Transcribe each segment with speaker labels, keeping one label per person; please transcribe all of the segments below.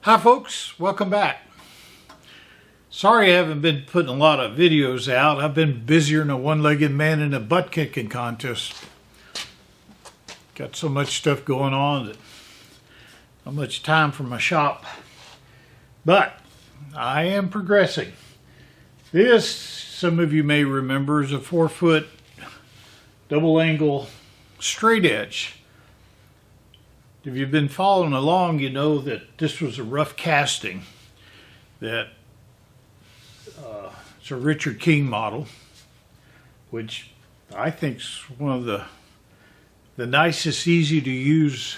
Speaker 1: Hi folks, welcome back. Sorry I haven't been putting a lot of videos out. I've been busier than a one-legged man in a butt kicking contest. Got so much stuff going on that not much time for my shop. But I am progressing. This, some of you may remember, is a 4-foot double angle straight edge. If you've been following along, you know that this was a rough casting that it's a Richard King model, which I think is one of the nicest, easy to use,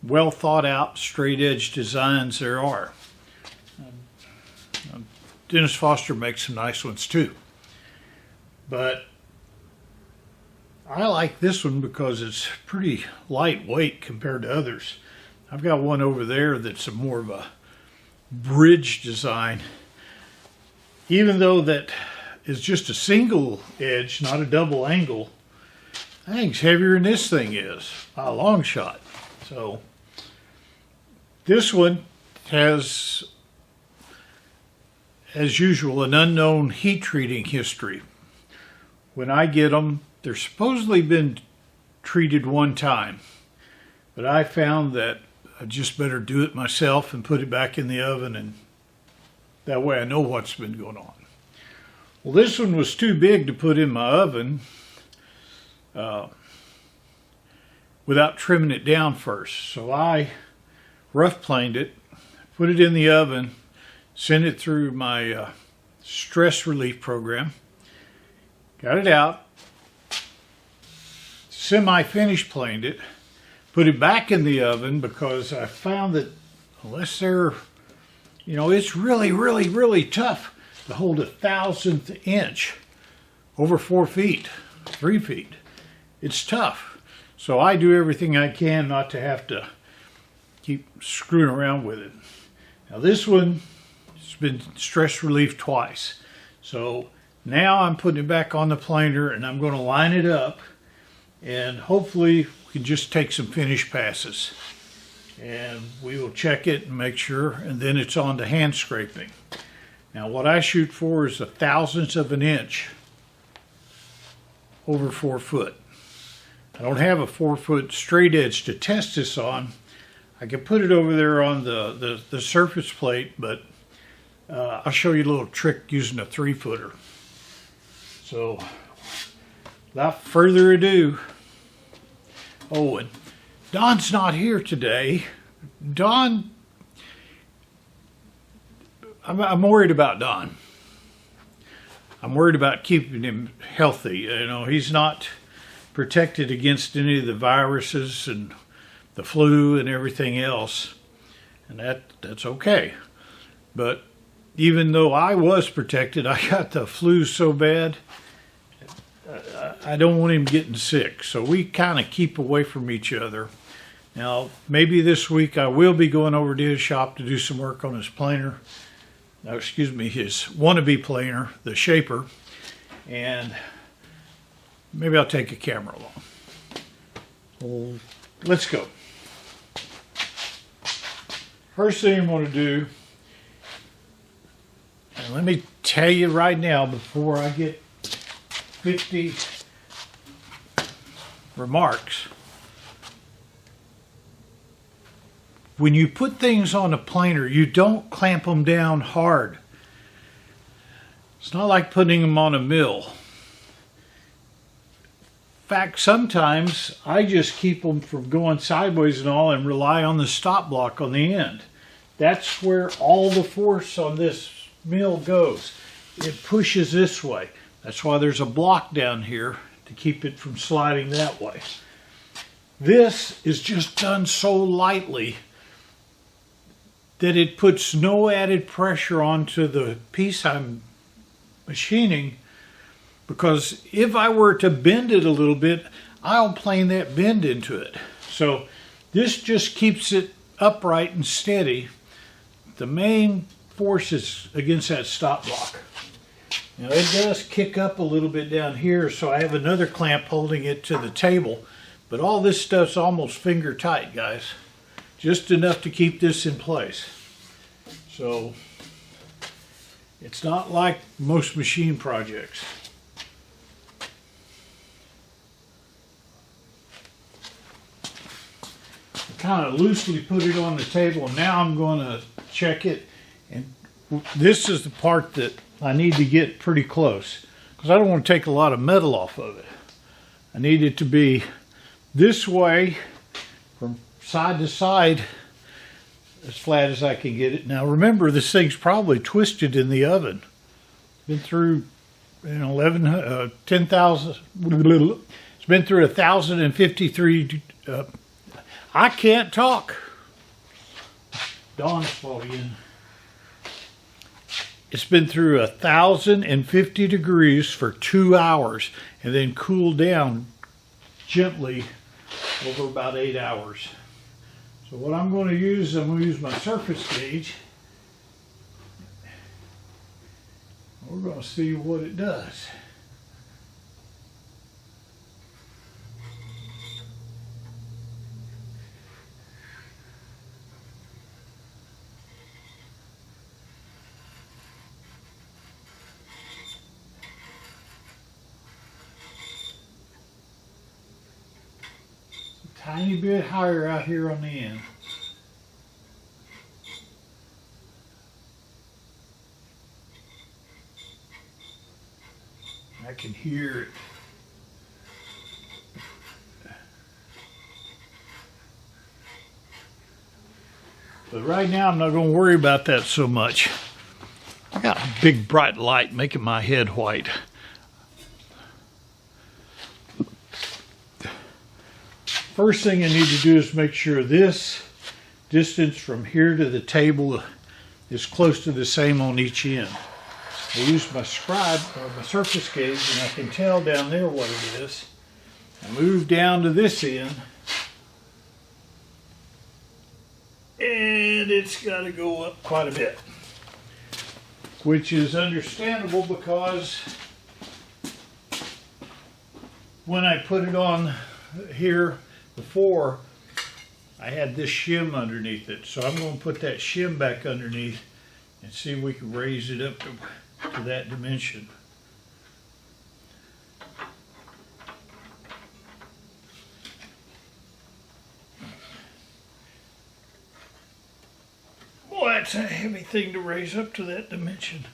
Speaker 1: well thought out straight edge designs there are. Dennis Foster makes some nice ones too, but I like this one because it's pretty lightweight compared to others. I've got one over there that's more of a bridge design. Even though that is just a single edge, not a double angle, I think it's heavier than this thing is, by a long shot. So this one has, as usual, an unknown heat treating history. When I get them, they're supposedly been treated one time, but I found that I just better do it myself and put it back in the oven, and that way I know what's been going on. Well, this one was too big to put in my oven without trimming it down first. So I rough planed it, put it in the oven, sent it through my stress relief program, got it out, semi-finished planed it, put it back in the oven because I found that unless they're, it's really tough to hold a 1,000th inch over 4 feet, 3 feet. It's tough. So I do everything I can not to have to keep screwing around with it. Now this one has been stress relief twice. So now I'm putting it back on the planer and I'm going to line it up, and hopefully we can just take some finish passes and we will check it and make sure, and then it's on to hand scraping. Now what I shoot for is 1,000th of an inch over 4 foot. I don't have a 4-foot straight edge to test this on. I can put it over there on the surface plate, but I'll show you a little trick using a 3-footer. So without further ado, oh, and Don's not here today. Don, I'm worried about Don. I'm worried about keeping him healthy. He's not protected against any of the viruses and the flu and everything else, and that's okay. But even though I was protected, I got the flu so bad, I don't want him getting sick. So we kind of keep away from each other. Now, maybe this week I will be going over to his shop to do some work on his planer. His wannabe planer, the Shaper, and maybe I'll take a camera along. Well, let's go. First thing I'm going to do, and let me tell you right now before I get 50 remarks. When you put things on a planer, you don't clamp them down hard. It's not like putting them on a mill. In fact, sometimes I just keep them from going sideways and all and rely on the stop block on the end. That's where all the force on this mill goes. It pushes this way. That's why there's a block down here to keep it from sliding that way. This is just done so lightly that it puts no added pressure onto the piece I'm machining, because if I were to bend it a little bit, I'll plane that bend into it. So this just keeps it upright and steady. The main force is against that stop block. Now it does kick up a little bit down here, so I have another clamp holding it to the table, but all this stuff's almost finger tight, guys. just enough to keep this in place. So it's not like most machine projects. I kind of loosely put it on the table, and now I'm going to check it. And this is the part that I need to get pretty close, because I don't want to take a lot of metal off of it. I need it to be this way from side to side, as flat as I can get it. Now remember, this thing's probably twisted in the oven. Been through 10,000. It's been through 1,053. I can't talk. Dawn's falling in. It's been through 1,050 degrees for 2 hours and then cooled down gently over about 8 hours. So what I'm going to use my surface gauge. We're going to see what it does. Tiny bit higher out here on the end. I can hear it. But right now I'm not going to worry about that so much. I got a big bright light making my head white. First thing I need to do is make sure this distance from here to the table is close to the same on each end. I use my scribe or my surface gauge, and I can tell down there what it is. I move down to this end, and it's got to go up quite a bit, which is understandable because when I put it on here before, I had this shim underneath it. So I'm going to put that shim back underneath and see if we can raise it up to that dimension. Boy, that's a heavy thing to raise up to that dimension.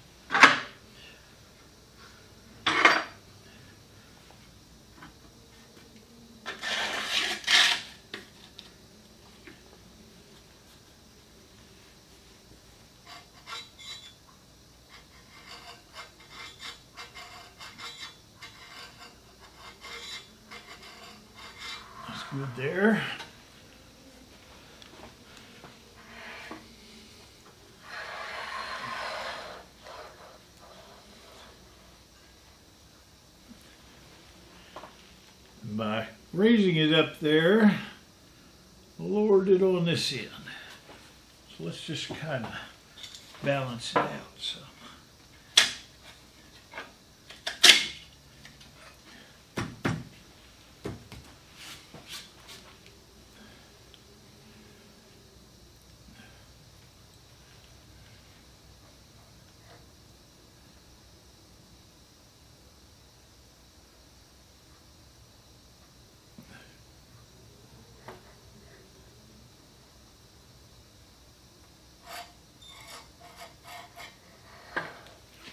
Speaker 1: Good there. By raising it up there, I lowered it on this end. So let's just kind of balance it out. So.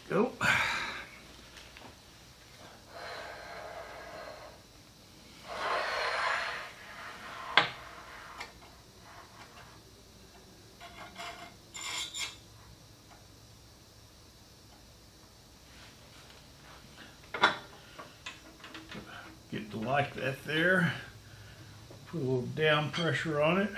Speaker 1: Go. Get to like that there. Put a little down pressure on it.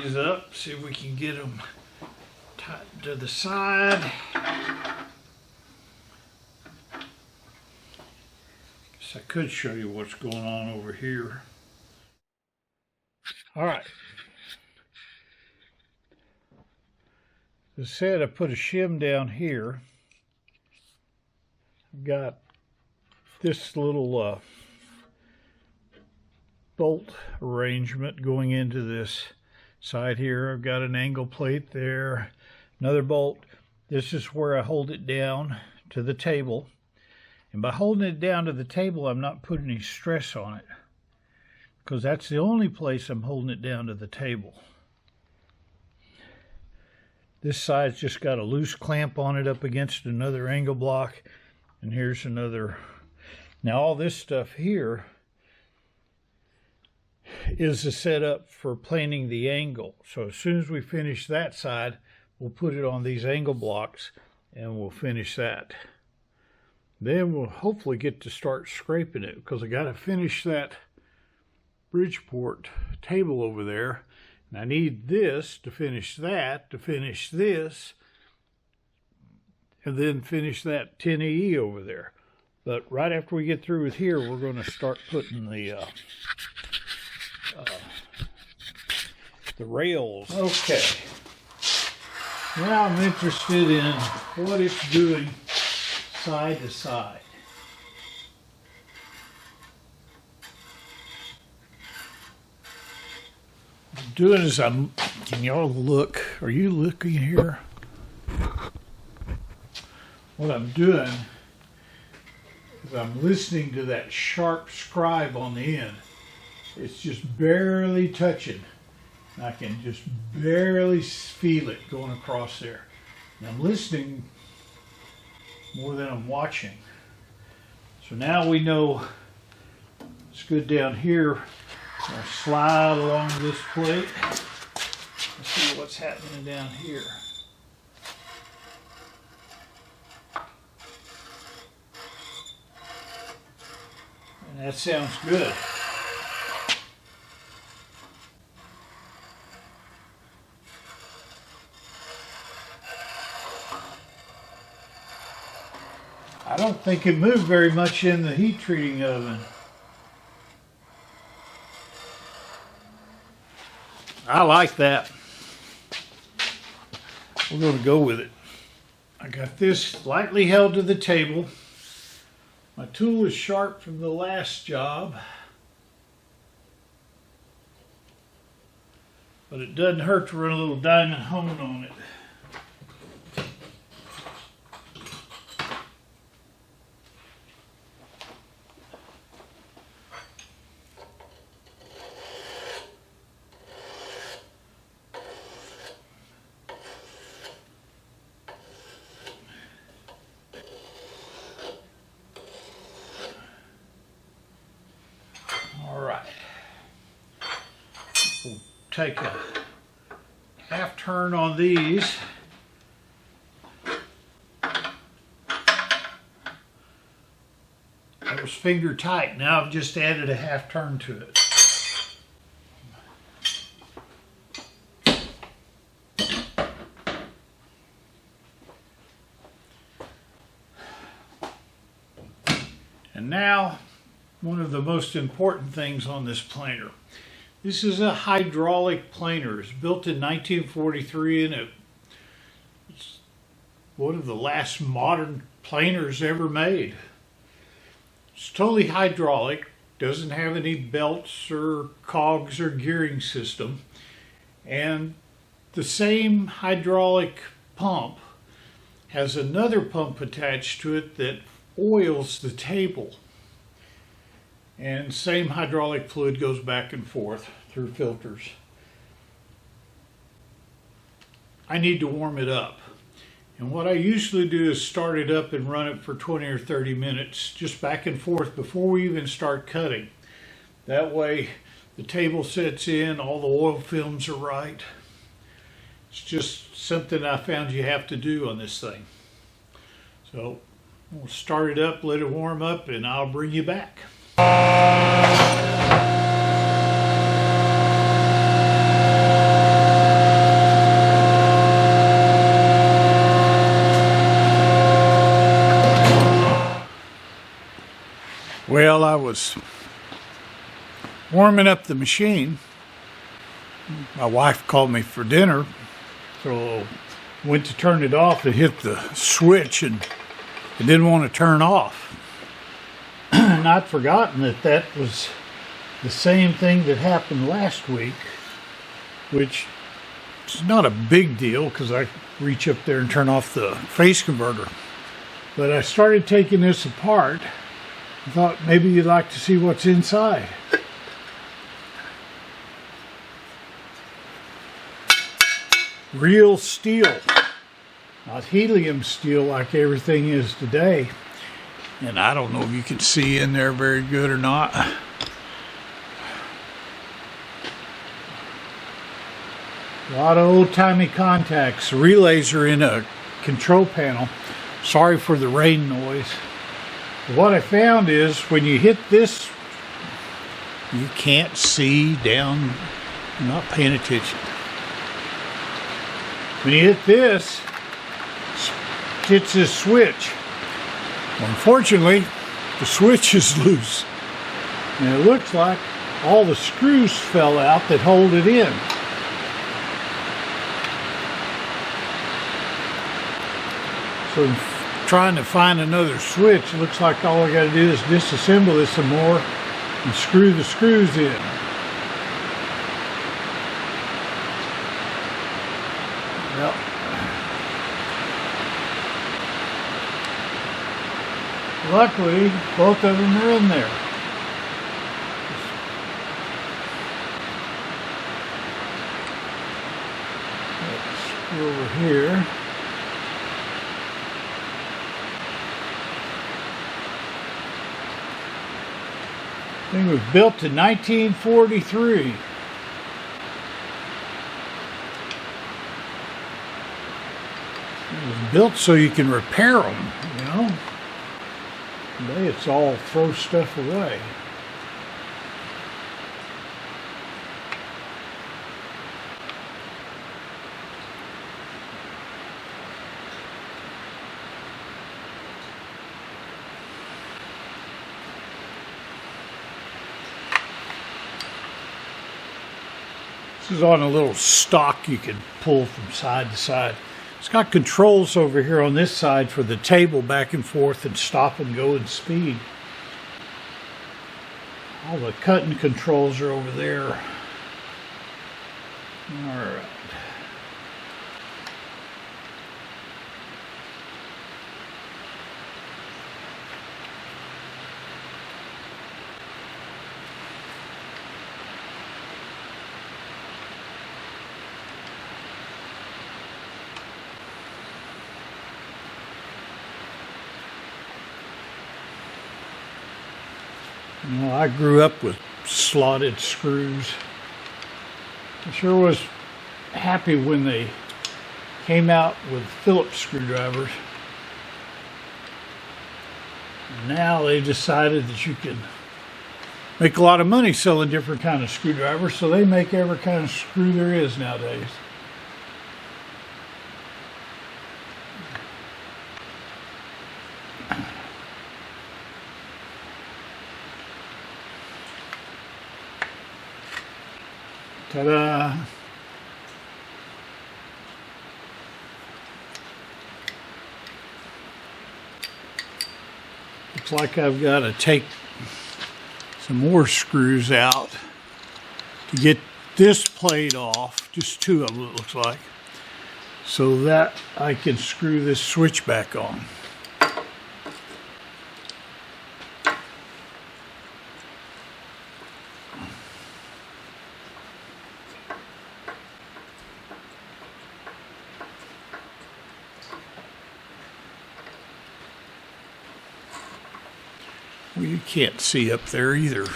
Speaker 1: These up, see if we can get them tight to the side. Guess I could show you what's going on over here. All right. As I said, I put a shim down here. I've got this little bolt arrangement going into this side here. I've got an angle plate there, another bolt. This is where I hold it down to the table. And by holding it down to the table, I'm not putting any stress on it, because that's the only place I'm holding it down to the table. This side's just got a loose clamp on it up against another angle block. And here's another. Now all this stuff here is the setup for planing the angle. So as soon as we finish that side, we'll put it on these angle blocks and we'll finish that. Then we'll hopefully get to start scraping it, because I got to finish that Bridgeport table over there. And I need this to finish that, to finish this, and then finish that 10E over there. But right after we get through with here, we're going to start putting the rails. Okay. Now I'm interested in what it's doing side to side. What I'm doing is can y'all look? Are you looking here? What I'm doing is I'm listening to that sharp scribe on the end. It's just barely touching. I can just barely feel it going across there. And I'm listening more than I'm watching. So now we know it's good down here. I'll slide along this plate. Let's see what's happening down here. And that sounds good. I don't think it moved very much in the heat treating oven. I like that. We're going to go with it. I got this lightly held to the table. My tool is sharp from the last job, but it doesn't hurt to run a little diamond hone on it. We'll take a half turn on these. That was finger tight. Now I've just added a half turn to it. And now, one of the most important things on this planer. This is a hydraulic planer. It's built in 1943 and it's one of the last modern planers ever made. It's totally hydraulic, doesn't have any belts or cogs or gearing system, and the same hydraulic pump has another pump attached to it that oils the table. And same hydraulic fluid goes back and forth through filters. I need to warm it up. And what I usually do is start it up and run it for 20 or 30 minutes, just back and forth before we even start cutting. That way the table sets in, all the oil films are right. It's just something I found you have to do on this thing. So we'll start it up, let it warm up, and I'll bring you back. Well, I was warming up the machine. My wife called me for dinner, so Went to turn it off, it hit the switch and it didn't want to turn off. And I'd forgotten that that was the same thing that happened last week, which is not a big deal because I reach up there and turn off the phase converter. But I started taking this apart. I thought maybe you'd like to see what's inside. Real steel, not helium steel like everything is today. And I don't know if you can see in there very good or not. A lot of old-timey contacts. Relays are in a control panel. Sorry for the rain noise. What I found is when you hit this, you can't see down. You're not paying attention. When you hit this, hits this switch. Well, unfortunately, the switch is loose. And it looks like all the screws fell out that hold it in. So trying to find another switch, it looks like all I got to do is disassemble this some more and screw the screws in. Well, luckily, both of them are in there. Let's screw over here. Thing was built in 1943. It was built so you can repair them, you know. Today it's all throw stuff away. This is on a little stock you can pull from side to side. It's got controls over here on this side for the table back and forth and stop and go and speed. All the cutting controls are over there. All right. You know, I grew up with slotted screws. I sure was happy when they came out with Phillips screwdrivers. Now they decided that you can make a lot of money selling different kind of screwdrivers, so they make every kind of screw there is nowadays. Ta-da! Looks like I've got to take some more screws out to get this plate off, just two of them it looks like, so that I can screw this switch back on. Well, you can't see up there either. As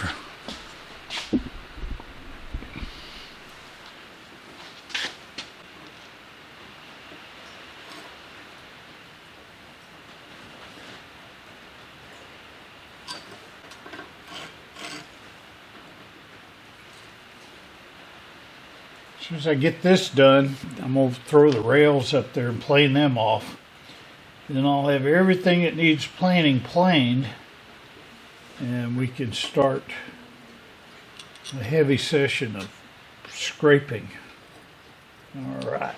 Speaker 1: soon as I get this done, I'm going to throw the rails up there and plane them off. Then I'll have everything that needs planing planed. And we can start a heavy session of scraping. All right.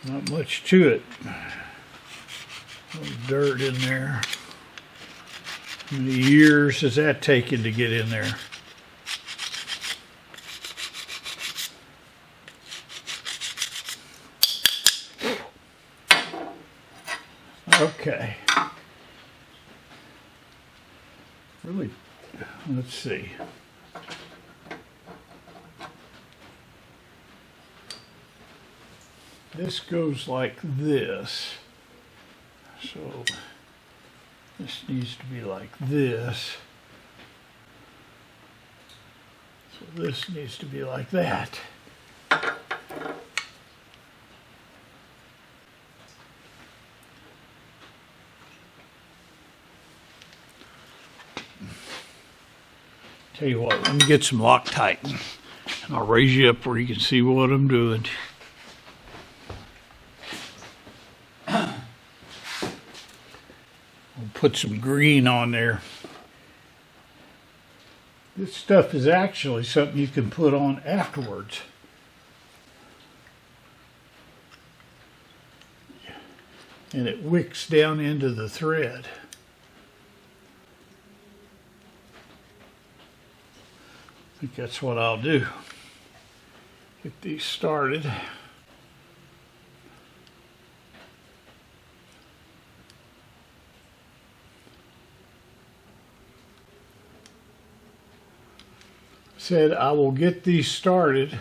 Speaker 1: Not much to it. A little dirt in there. How many years has that taken to get in there? Okay. Really, let's see. This goes like this. So this needs to be like this. So this needs to be like that. Tell you what, let me get some Loctite and I'll raise you up where you can see what I'm doing. I'll put some green on there. This stuff is actually something you can put on afterwards. And it wicks down into the thread. I think that's what I'll do. Get these started. Said I will get these started.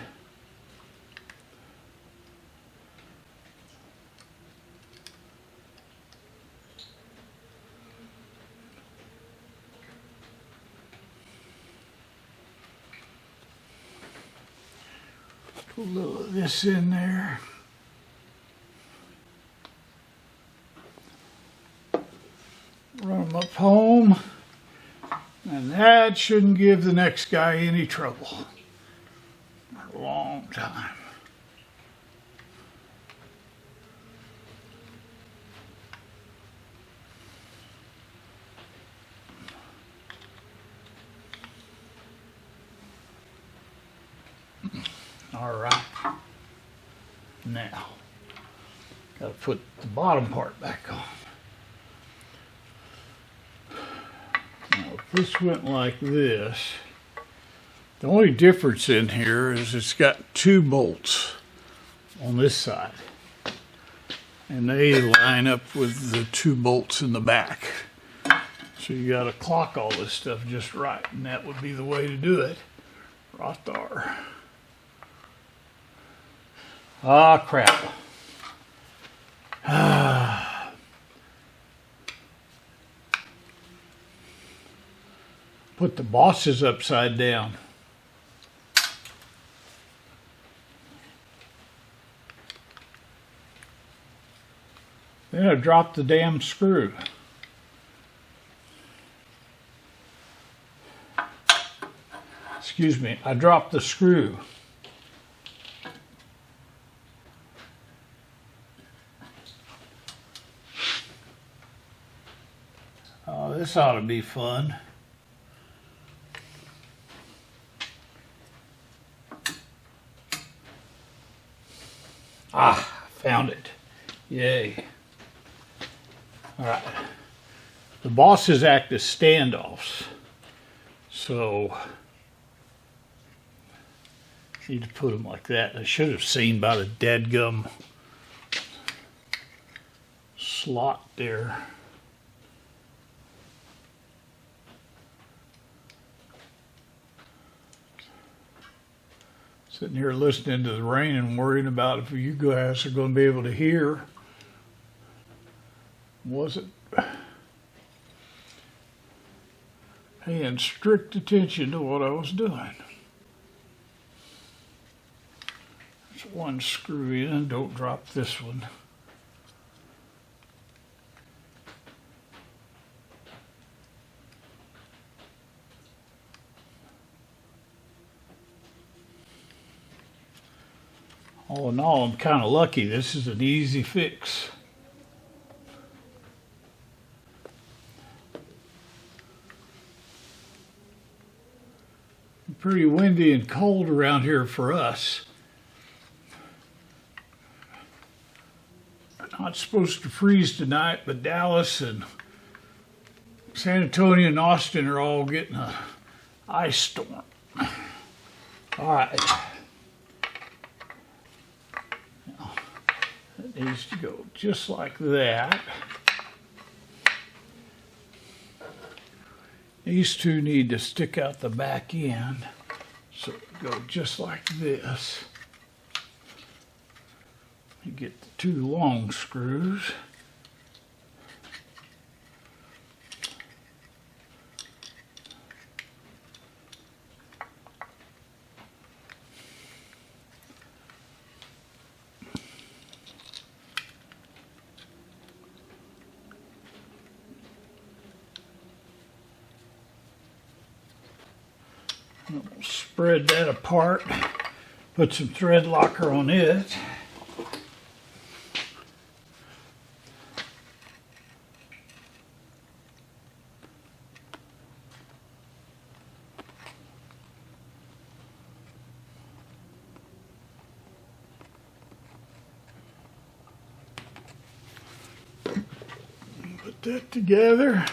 Speaker 1: Put a little of this in there. Run them up home. And that shouldn't give the next guy any trouble for a long time. All right. Now, got to put the bottom part back on. Now, if this went like this, the only difference in here is it's got 2 bolts on this side. And they line up with the 2 bolts in the back. So you got to clock all this stuff just right. And that would be the way to do it. Right there. Ah, crap. Put the bosses upside down. Then I dropped the damn screw. Excuse me, I dropped the screw. Oh, this ought to be fun. Ah, found it. Yay. All right. The bosses act as standoffs. So, need to put them like that. I should have seen by the dadgum slot there. Sitting here listening to the rain and worrying about if you guys are going to be able to hear. Wasn't paying strict attention to what I was doing. There's one screw in, don't drop this one. All in all, I'm kind of lucky. This is an easy fix. Pretty windy and cold around here for us. Not supposed to freeze tonight, but Dallas and San Antonio and Austin are all getting a ice storm. All right. Now, that needs to go just like that. These two need to stick out the back end, so go just like this. You get the two long screws. We'll spread that apart, put some thread locker on it. Put that together.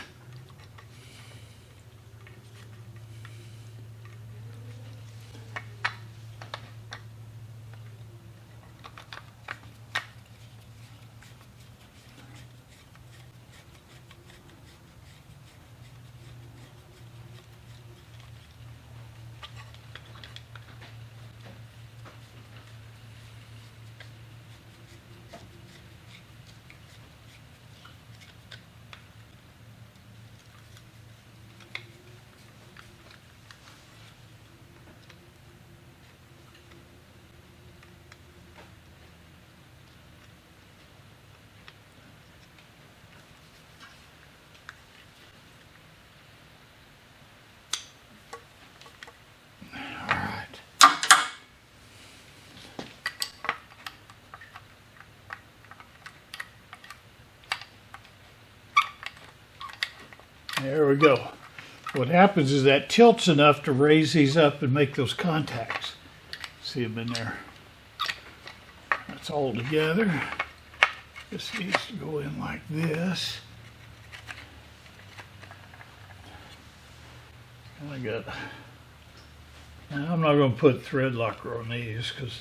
Speaker 1: There we go. What happens is that tilts enough to raise these up and make those contacts. See them in there. That's all together. This needs to go in like this. And I got. Now I'm not going to put thread locker on these because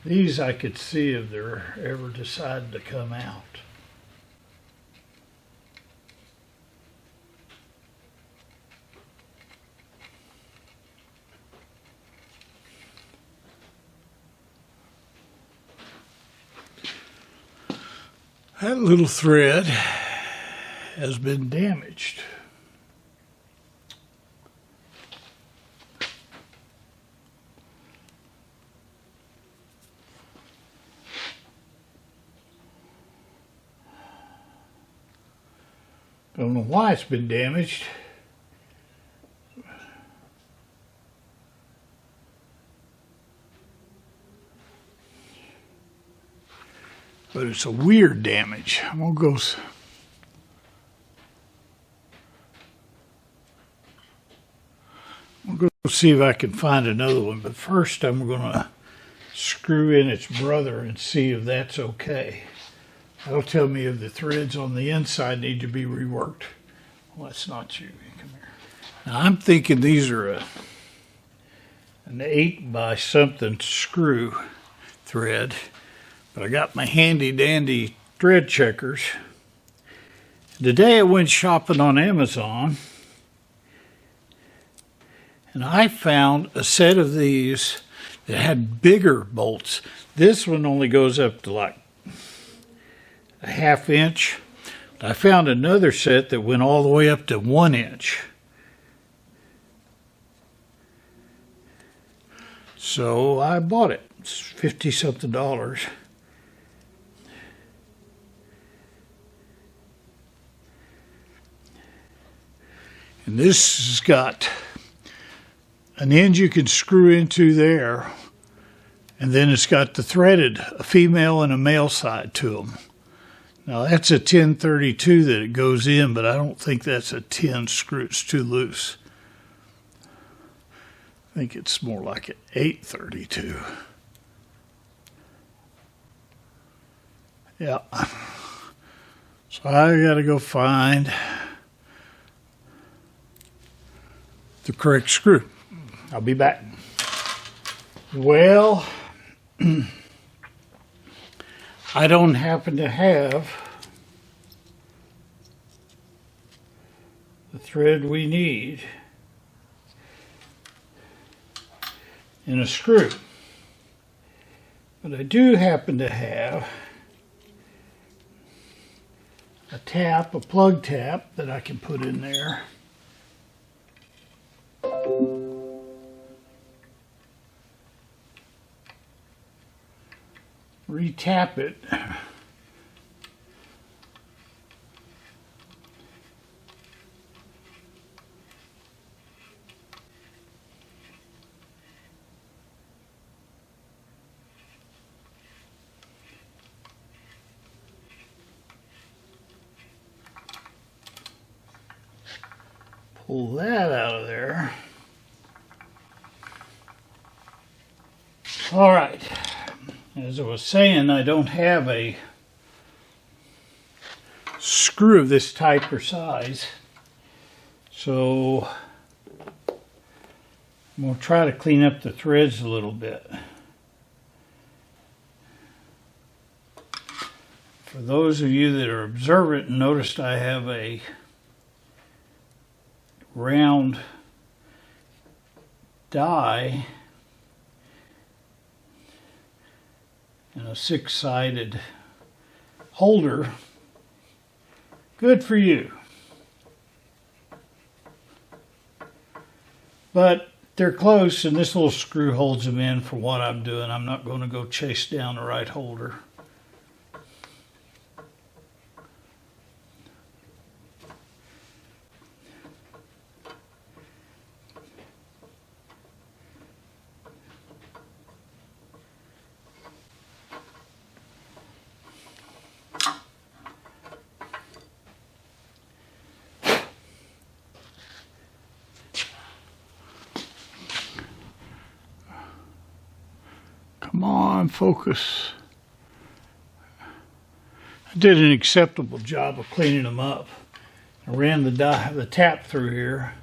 Speaker 1: these I could see if they're ever decided to come out. That little thread has been damaged. Don't know why it's been damaged. But it's a weird damage. I'm gonna go see if I can find another one. But first I'm gonna screw in its brother and see if that's okay. That'll tell me if the threads on the inside need to be reworked. Well, that's not you. Come here. Now I'm thinking these are an 8 by something screw thread. But I got my handy dandy thread checkers. Today I went shopping on Amazon and I found a set of these that had bigger bolts. This one only goes up to like a 1/2 inch. I found another set that went all the way up to 1 inch. So I bought it. It's $50-something. And this has got an end you can screw into there, and then it's got the threaded, a female and a male side to them. Now that's a 1032 that it goes in, but I don't think that's a 10 screw. It's too loose. I think it's more like an 832. Yeah. So I got to go find the correct screw. I'll be back. Well, I don't happen to have the thread we need in a screw. But I do happen to have a plug tap that I can put in there. Retap it. Pull that out of there. All right. As I was saying, I don't have a screw of this type or size. So I'm going to try to clean up the threads a little bit. For those of you that are observant, noticed I have a round die and a 6-sided holder. Good for you. But they're close, and this little screw holds them in for what I'm doing. I'm not going to go chase down the right holder. Come on, focus. I did an acceptable job of cleaning them up. I ran the tap through here.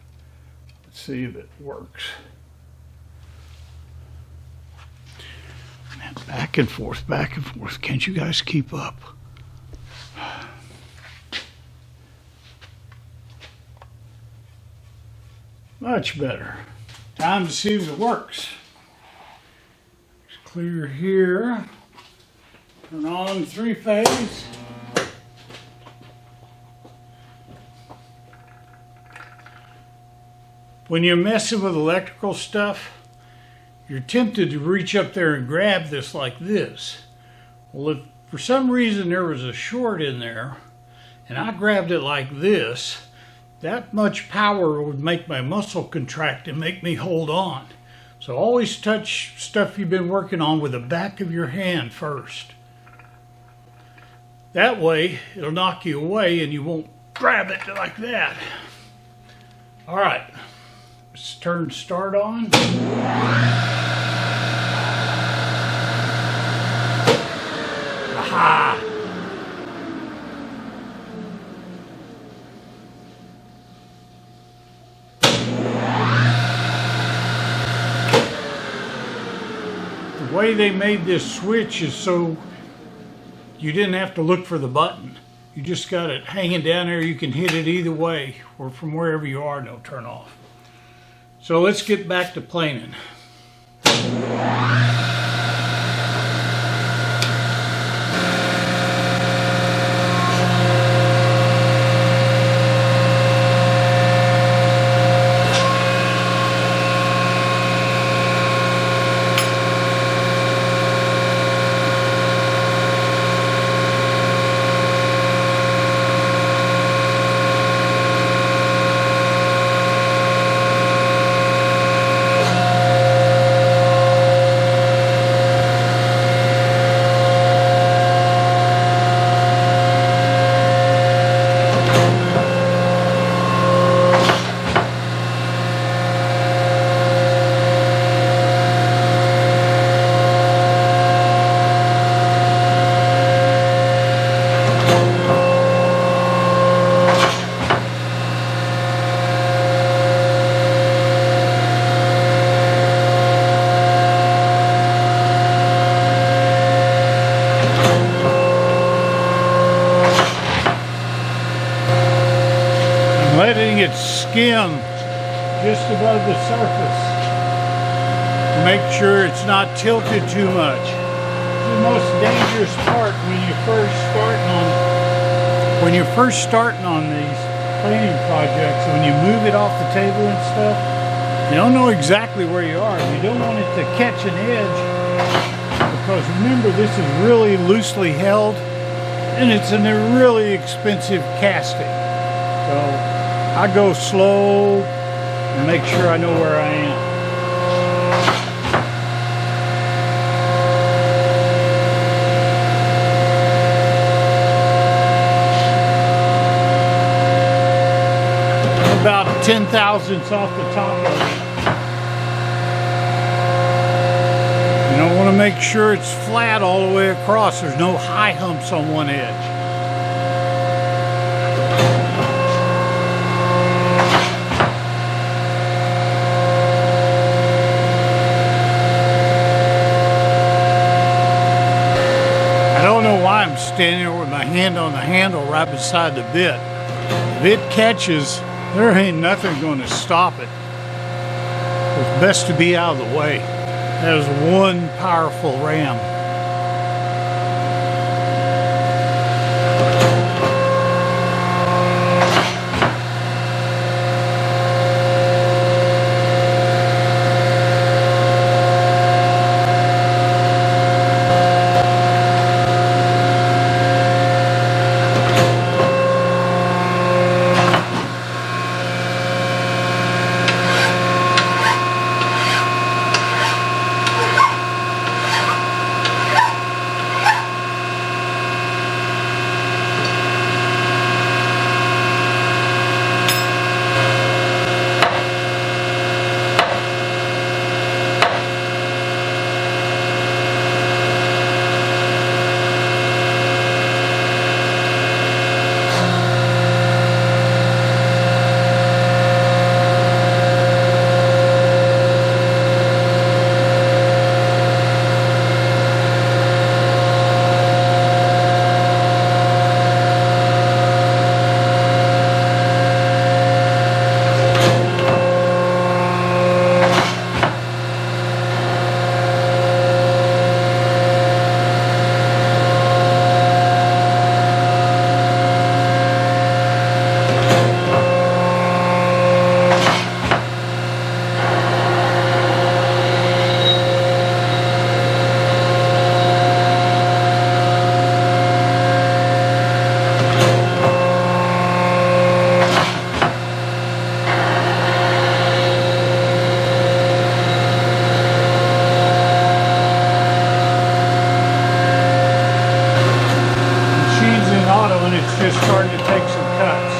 Speaker 1: Let's see if it works. And back and forth, back and forth. Can't you guys keep up? Much better. Time to see if it works. Clear here. Turn on 3-phase. When you're messing with electrical stuff, you're tempted to reach up there and grab this like this. Well, if for some reason there was a short in there and I grabbed it like this, that much power would make my muscle contract and make me hold on. So always touch stuff you've been working on with the back of your hand first. That way, it'll knock you away and you won't grab it like that. All right, let's turn start on. Aha! The way they made this switch is so you didn't have to look for the button. You just got it hanging down there. You can hit it either way or from wherever you are and it'll turn off. So let's get back to planing. skim just above the surface. Make sure it's not tilted too much. The most dangerous part when you're first starting on these cleaning projects, when you move it off the table and stuff, you don't know exactly where you are. You don't want it to catch an edge, because remember, this is really loosely held and it's a really expensive casting. So I go slow and make sure I know where I am. About 10 thousandths off the top of it. You don't want to make sure it's flat all the way across. There's no high humps on one edge. I don't know why I'm standing there with my hand on the handle right beside the bit. If it catches, there ain't nothing going to stop it. It's best to be out of the way. That is one powerful ram. Just starting to take some cuts.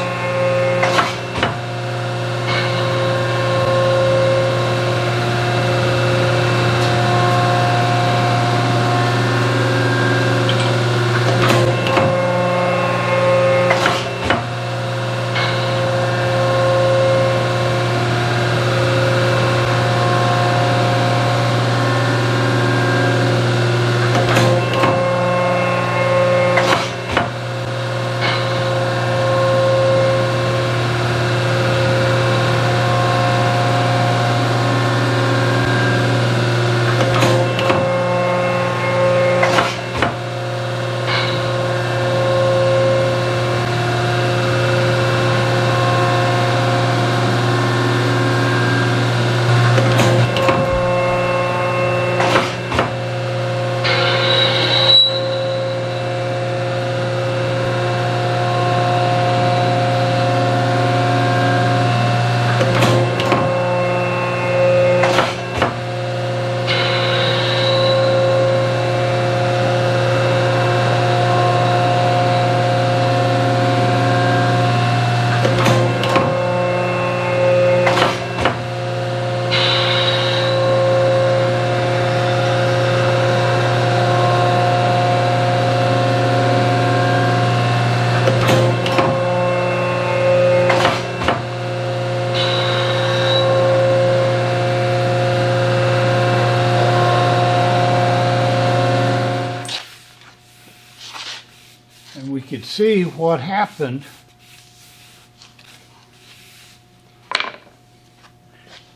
Speaker 1: And we could see what happened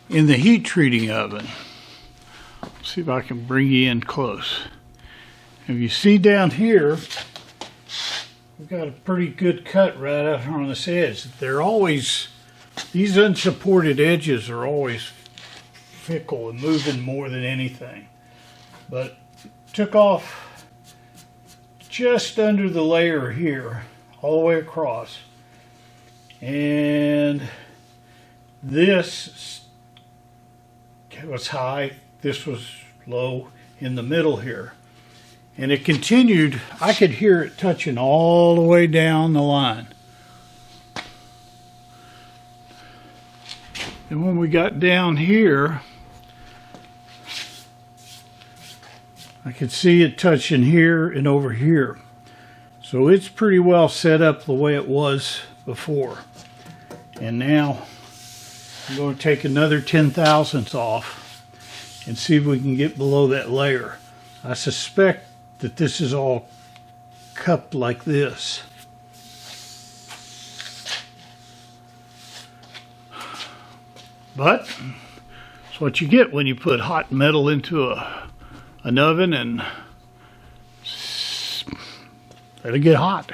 Speaker 1: in the heat treating oven. Let's see if I can bring you in close. If you see down here, we've got a pretty good cut right out here on this edge. They're always, these unsupported edges are always fickle and moving more than anything. But took off just under the layer here, all the way across. And this was high, this was low in the middle here. And it continued, I could hear it touching all the way down the line. And when we got down here, I could see it touching here and over here. So it's pretty well set up the way it was before. And now I'm going to take another 10 thousandths off and see if we can get below that layer. I suspect that this is all cupped like this. But it's what you get when you put hot metal into an oven and let it get hot.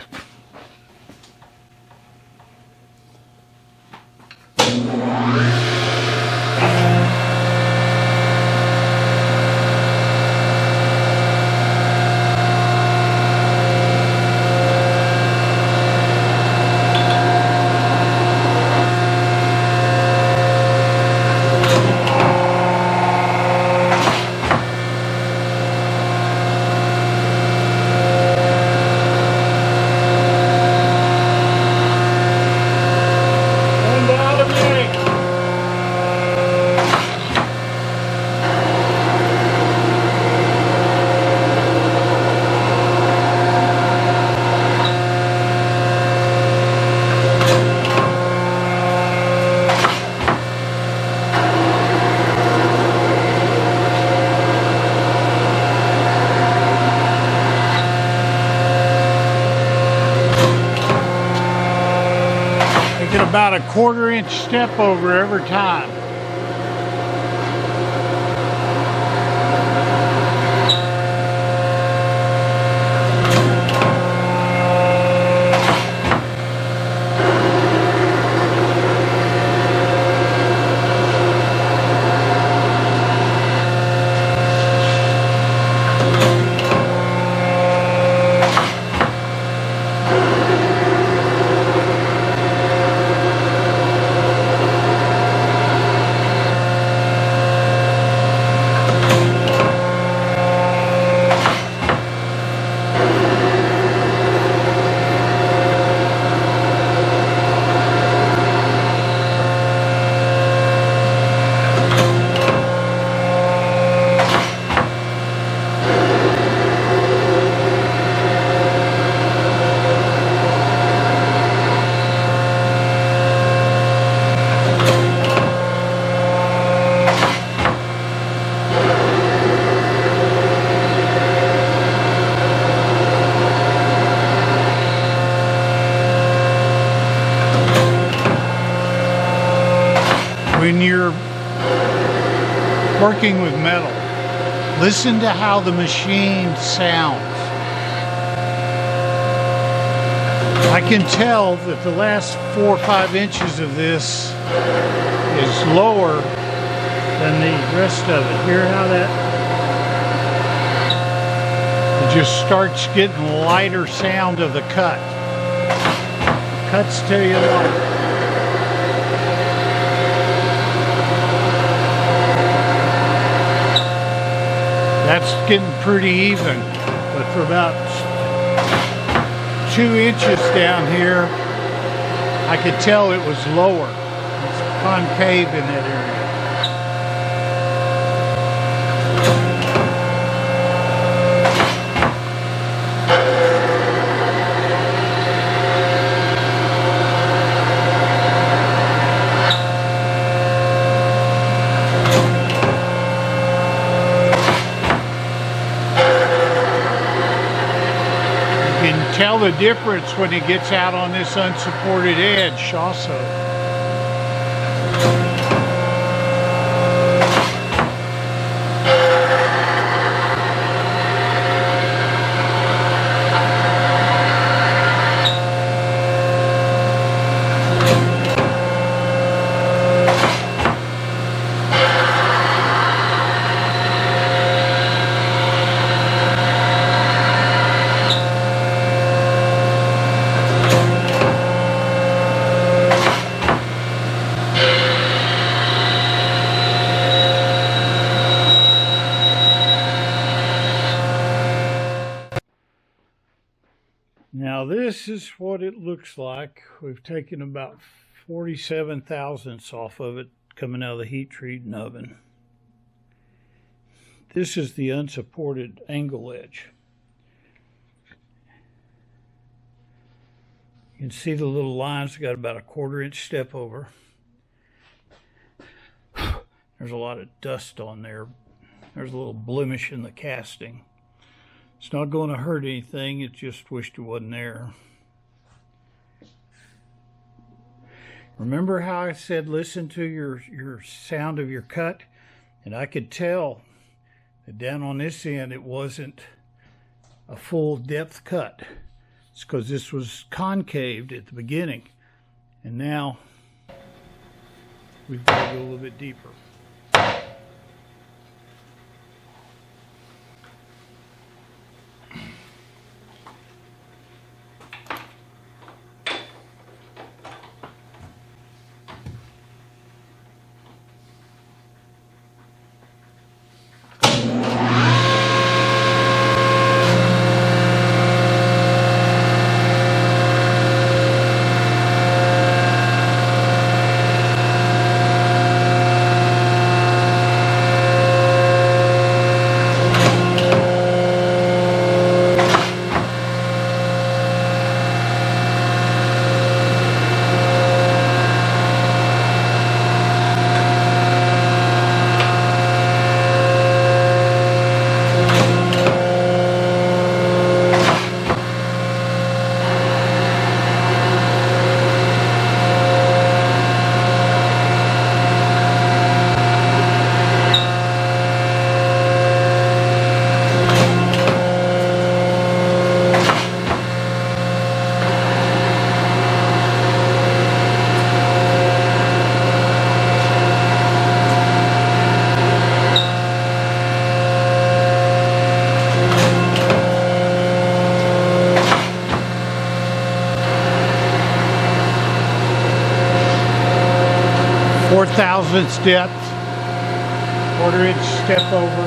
Speaker 1: About a 1/4 inch step over every time. When you're working with metal, listen to how the machine sounds. I can tell that the last 4 or 5 inches of this is lower than the rest of it. Hear how that it just starts getting lighter sound of the cut. Cuts tell you a lot. That's getting pretty even, but for about 2 inches down here, I could tell it was lower. It's concave in that area. Tell the difference when it gets out on this unsupported edge also. this is what it looks like. We've taken about 47 thousandths off of it coming out of the heat treating oven. This is the unsupported angle edge. You can see the little lines got about a 1/4 inch step over. There's a lot of dust on there. There's a little blemish in the casting. It's not going to hurt anything. It just wished it wasn't there. Remember how I said listen to your sound of your cut? And I could tell that down on this end it wasn't a full depth cut. It's because this was concaved at the beginning. And now we've got to go a little bit deeper. Thousandths depth, 1/4 inch step over.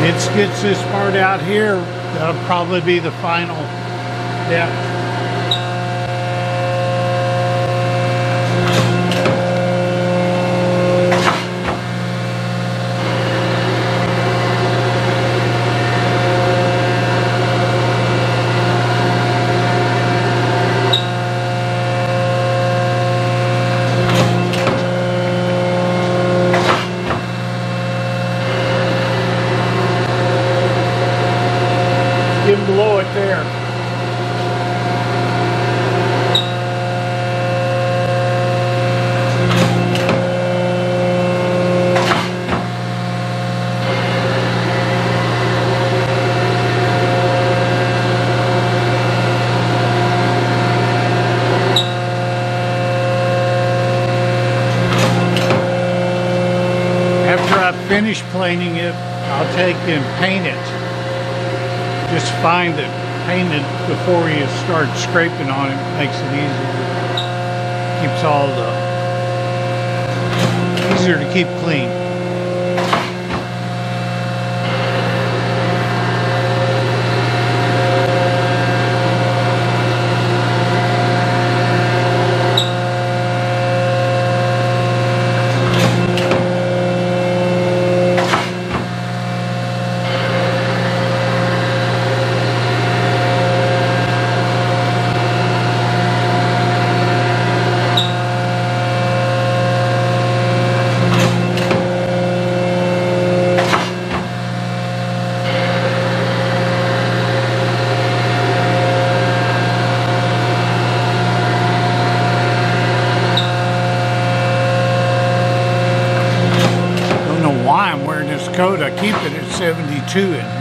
Speaker 1: It gets this part out here, that'll probably be the final depth. Below it there. After I finish planing it, I'll take and paint it. Just find that painted before you start scraping on it makes it easier. Keeps all the easier to keep clean. Coat, I keep it at 72 in here.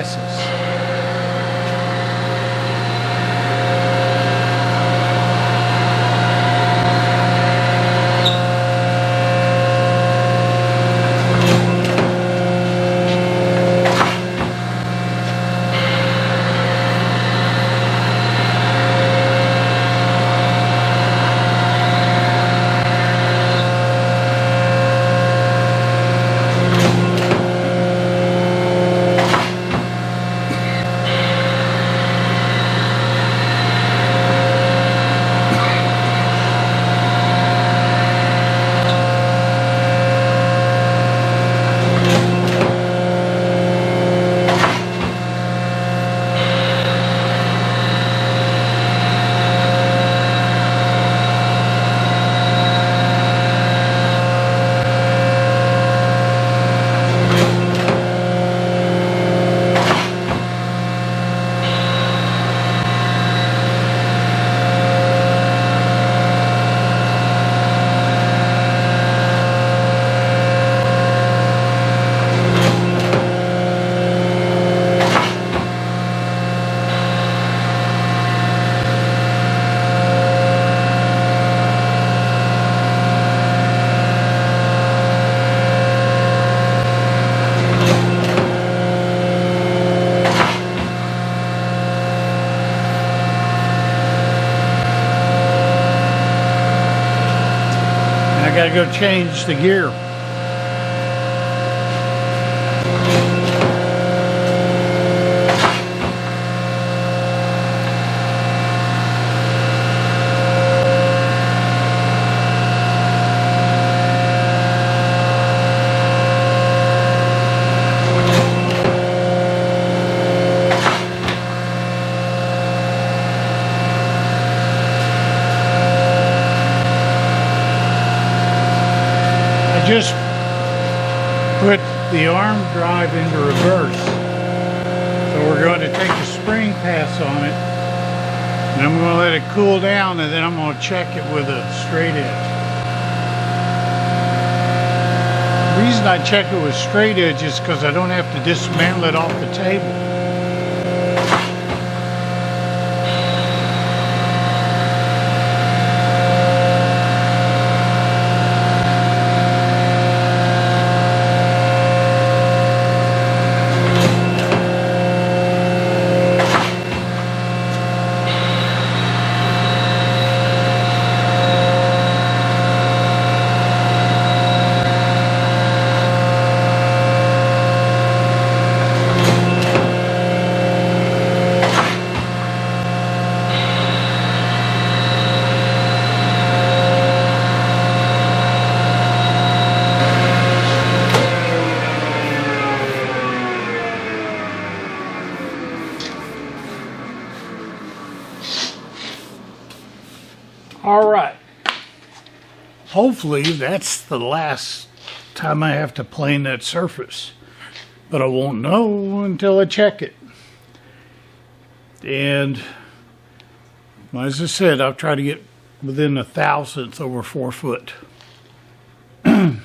Speaker 1: passes. I gotta go change the gear. Just put the arm drive into reverse. So we're going to take the spring pass on it, and I'm going to let it cool down, and then I'm going to check it with a straight edge. The reason I check it with straight edge is because I don't have to dismantle it off the table. All right. Hopefully that's the last time I have to plane that surface, but I won't know until I check it. And as I said, I'll try to get within 1/1000th over 4 foot. I'm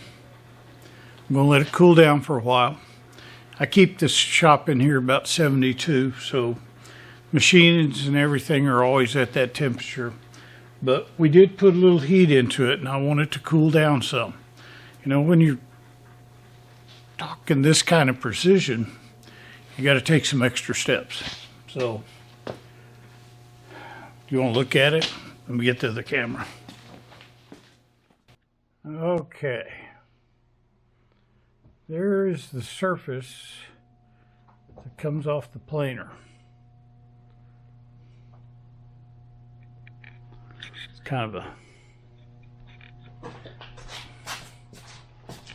Speaker 1: going to let it cool down for a while. I keep this shop in here about 72, so machines and everything are always at that temperature. But we did put a little heat into it, and I want it to cool down some. You know, when you're talking this kind of precision, you got to take some extra steps. So, you want to look at it? Let me get to the camera. Okay. There's the surface that comes off the planer. Kind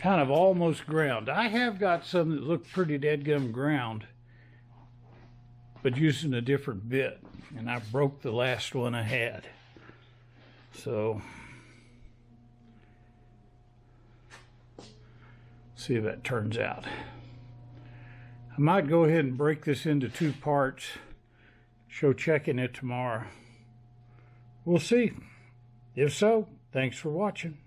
Speaker 1: of almost ground. I have got some that look pretty dead-gum ground, but using a different bit, and I broke the last one I had. So, see if that turns out. I might go ahead and break this into 2 parts, show checking it tomorrow. We'll see. If so, thanks for watching.